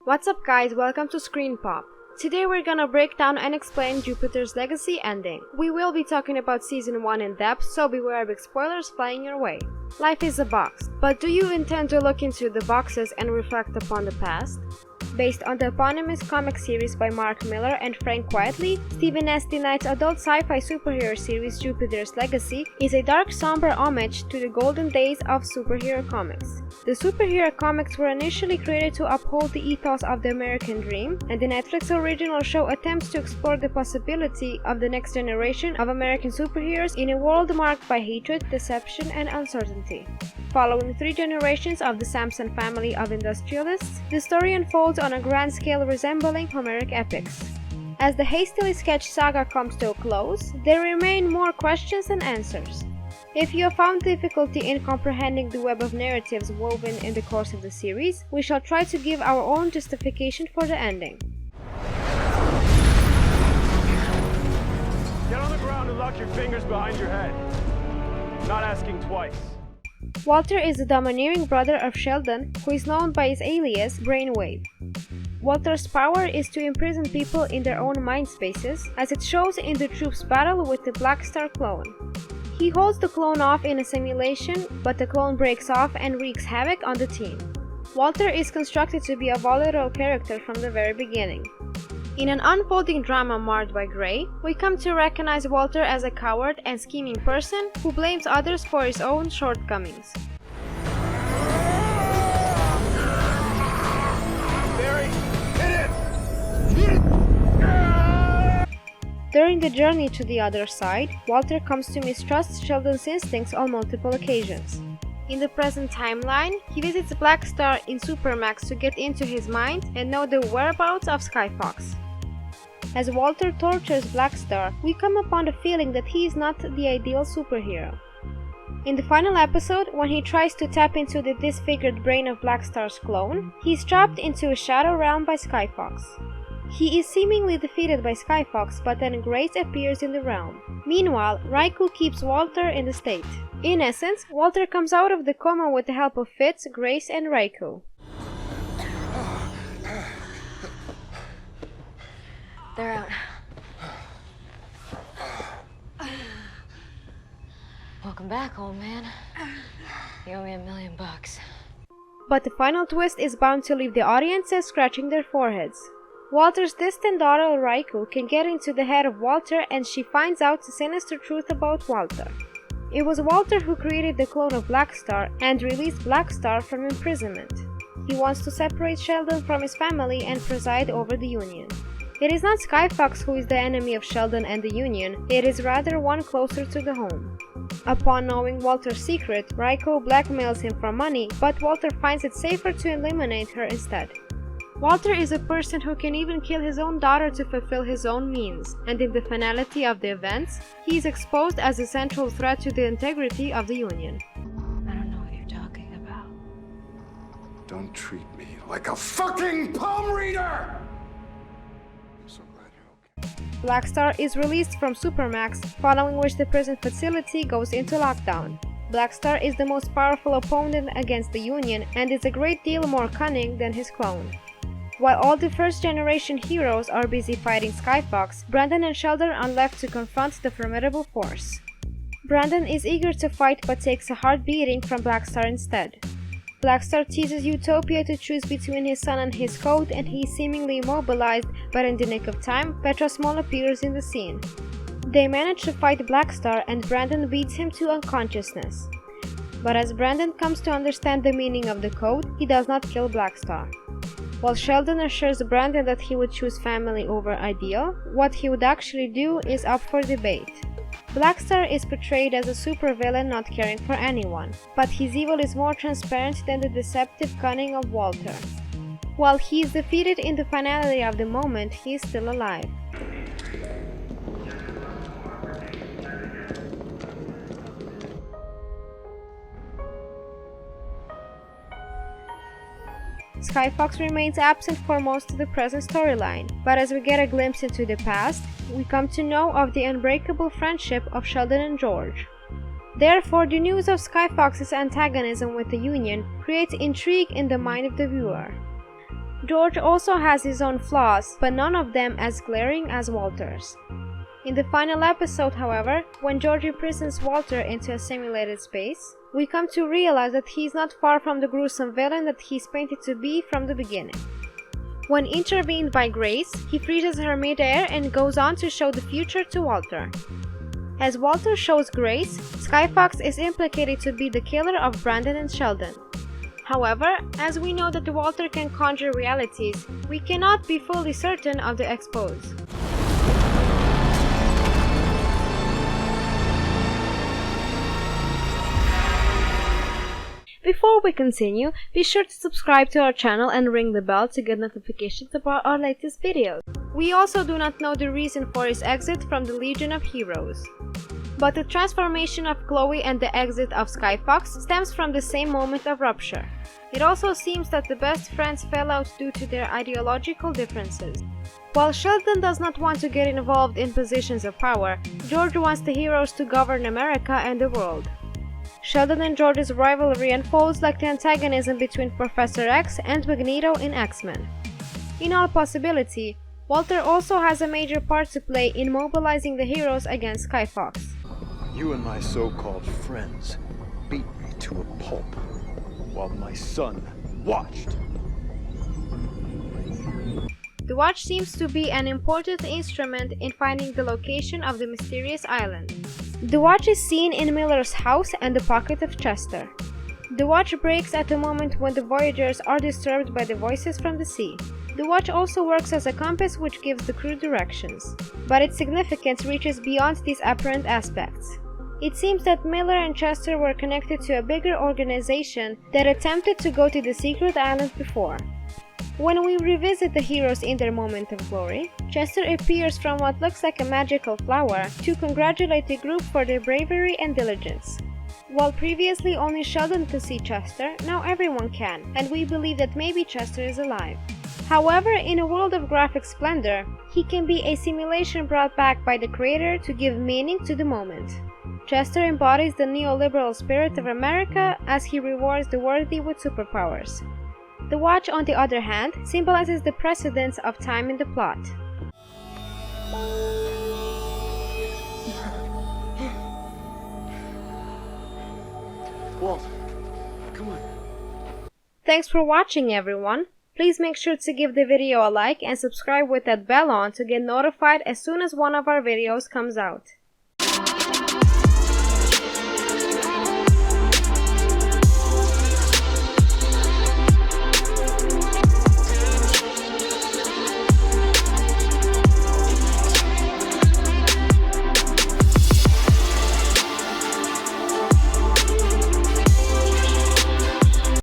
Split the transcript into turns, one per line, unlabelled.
What's up guys, welcome to ScreenPop. Today we're gonna break down and explain Jupiter's Legacy ending. We will be talking about Season 1 in depth, so beware of big spoilers flying your way. Life is a box, but do you intend to look into the boxes and reflect upon the past? Based on the eponymous comic series by Mark Millar and Frank Quitely, Stephen S. DeKnight's adult sci-fi superhero series Jupiter's Legacy is a dark, somber homage to the golden days of superhero comics. The superhero comics were initially created to uphold the ethos of the American dream, and the Netflix original show attempts to explore the possibility of the next generation of American superheroes in a world marked by hatred, deception, and uncertainty. Following 3 generations of the Sampson family of industrialists, the story unfolds on a grand scale resembling Homeric epics. As the hastily sketched saga comes to a close, there remain more questions than answers. If you have found difficulty in comprehending the web of narratives woven in the course of the series, we shall try to give our own justification for the ending.
Get on the ground and lock your fingers behind your head. Not asking twice.
Walter is the domineering brother of Sheldon, who is known by his alias, Brainwave. Walter's power is to imprison people in their own mind spaces, as it shows in the troop's battle with the Black Star clone. He holds the clone off in a simulation, but the clone breaks off and wreaks havoc on the team. Walter is constructed to be a volatile character from the very beginning. In an unfolding drama marred by gray, we come to recognize Walter as a coward and scheming person who blames others for his own shortcomings.
Barry, hit it!
During the journey to the other side, Walter comes to mistrust Sheldon's instincts on multiple occasions. In the present timeline, he visits Black Star in Supermax to get into his mind and know the whereabouts of Skyfox. As Walter tortures Black Star, we come upon the feeling that he is not the ideal superhero. In the final episode, when he tries to tap into the disfigured brain of Black Star's clone, he is trapped into a shadow realm by Skyfox. He is seemingly defeated by Skyfox, but then Grace appears in the realm. Meanwhile, Raikou keeps Walter in the state. In essence, Walter comes out of the coma with the help of Fitz, Grace, and Raikou.
They're out. Welcome back, old man. You owe me $1 million.
But the final twist is bound to leave the audiences scratching their foreheads. Walter's distant daughter Raikou can get into the head of Walter, and she finds out the sinister truth about Walter. It was Walter who created the clone of Black Star and released Black Star from imprisonment. He wants to separate Sheldon from his family and preside over the Union. It is not Skyfox who is the enemy of Sheldon and the Union, it is rather one closer to the home. Upon knowing Walter's secret, Raikou blackmails him for money, but Walter finds it safer to eliminate her instead. Walter is a person who can even kill his own daughter to fulfill his own means, and in the finality of the events, he is exposed as a central threat to the integrity of the Union.
I don't know what you're talking about.
Don't treat me like a fucking palm reader!
Black Star is released from Supermax, following which the prison facility goes into lockdown. Black Star is the most powerful opponent against the Union and is a great deal more cunning than his clone. While all the first-generation heroes are busy fighting Skyfox, Brandon and Sheldon are left to confront the formidable force. Brandon is eager to fight but takes a hard beating from Black Star instead. Black Star teases Utopia to choose between his son and his code, and he is seemingly immobilized, but in the nick of time, Petra Small appears in the scene. They manage to fight Black Star and Brandon beats him to unconsciousness. But as Brandon comes to understand the meaning of the code, he does not kill Black Star. While Sheldon assures Brandon that he would choose family over ideal, what he would actually do is up for debate. Black Star is portrayed as a supervillain not caring for anyone, but his evil is more transparent than the deceptive cunning of Walter. While he is defeated in the finality of the moment, he is still alive. Skyfox remains absent for most of the present storyline, but as we get a glimpse into the past, we come to know of the unbreakable friendship of Sheldon and George. Therefore, the news of Skyfox's antagonism with the Union creates intrigue in the mind of the viewer. George also has his own flaws, but none of them as glaring as Walter's. In the final episode, however, when George imprisons Walter into a simulated space, we come to realize that he's not far from the gruesome villain that he's painted to be from the beginning. When intervened by Grace, he freezes her mid-air and goes on to show the future to Walter. As Walter shows Grace, Skyfox is implicated to be the killer of Brandon and Sheldon. However, as we know that Walter can conjure realities, we cannot be fully certain of the expose. Before we continue, be sure to subscribe to our channel and ring the bell to get notifications about our latest videos. We also do not know the reason for his exit from the Legion of Heroes. But the transformation of Chloe and the exit of Skyfox stems from the same moment of rupture. It also seems that the best friends fell out due to their ideological differences. While Sheldon does not want to get involved in positions of power, George wants the heroes to govern America and the world. Sheldon and George's rivalry unfolds like the antagonism between Professor X and Magneto in X-Men. In all possibility, Walter also has a major part to play in mobilizing the heroes against Skyfox.
You and my so-called friends beat me to a pulp, while my son watched.
The Watch seems to be an important instrument in finding the location of the mysterious island. The Watch is seen in Millar's house and the pocket of Chester. The Watch breaks at the moment when the Voyagers are disturbed by the voices from the sea. The Watch also works as a compass which gives the crew directions, but its significance reaches beyond these apparent aspects. It seems that Millar and Chester were connected to a bigger organization that attempted to go to the secret island before. When we revisit the heroes in their moment of glory, Chester appears from what looks like a magical flower to congratulate the group for their bravery and diligence. While previously only Sheldon could see Chester, now everyone can, and we believe that maybe Chester is alive. However, in a world of graphic splendor, he can be a simulation brought back by the creator to give meaning to the moment. Chester embodies the neoliberal spirit of America as he rewards the worthy with superpowers. The Watch, on the other hand, symbolizes the precedence of time in the plot.
Walt, come on.
Thanks for watching, everyone. Please make sure to give the video a like and subscribe with that bell on to get notified as soon as one of our videos comes out.